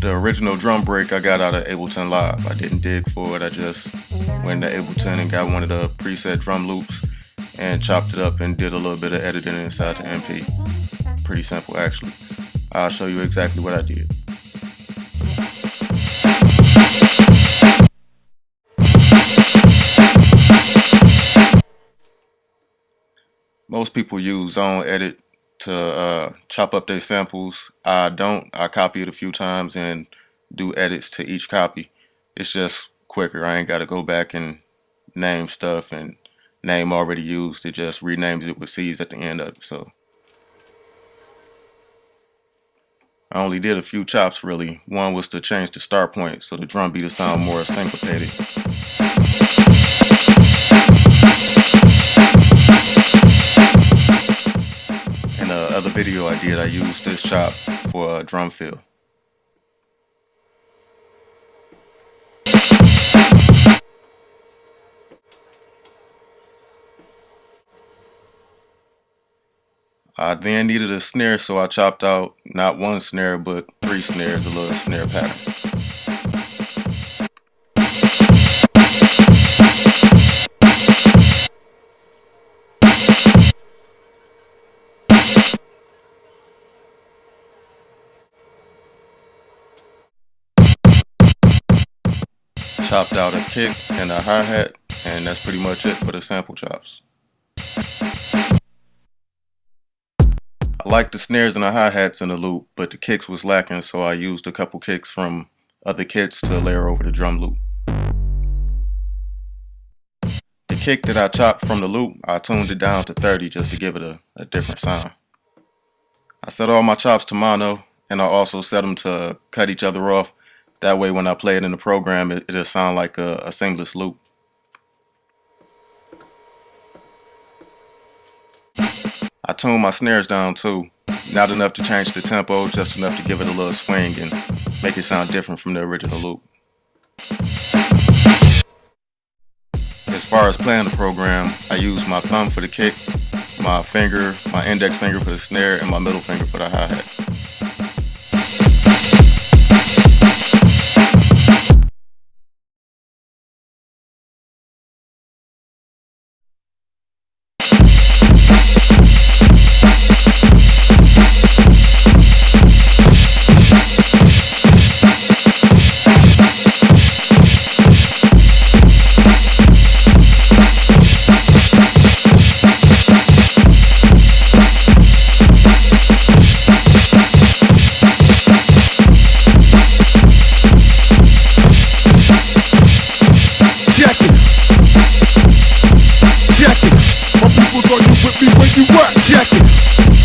The original drum break I got out of Ableton Live. I didn't dig for it. I just went to Ableton and got one of the preset drum loops and chopped it up and did a little bit of editing inside the MP. Pretty simple actually. I'll show you exactly what I did. Most people use Zone Edit to chop up their samples. I don't. I copy it a few times and do edits to each copy. It's just quicker. I ain't got to go back and name stuff and name already used. It just renames it with C's at the end of it. So I only did a few chops really. One was to change the start point so the drum beat to sound more syncopated. In the other video I did, I used this chop for a drum fill. I then needed a snare, so I chopped out not one snare but 3 snares, a little snare pattern. Chopped out a kick and a hi-hat, and that's pretty much it for the sample chops. I liked the snares and the hi-hats in the loop, but the kicks was lacking, so I used a couple kicks from other kits to layer over the drum loop. The kick that I chopped from the loop, I tuned it down to 30 just to give it a different sound. I set all my chops to mono, and I also set them to cut each other off. That way when I play it in the program, it'll sound like a seamless loop. I tuned my snares down too. Not enough to change the tempo, just enough to give it a little swing and make it sound different from the original loop. As far as playing the program, I use my thumb for the kick, my index finger for the snare, and my middle finger for the hi-hat. Check it.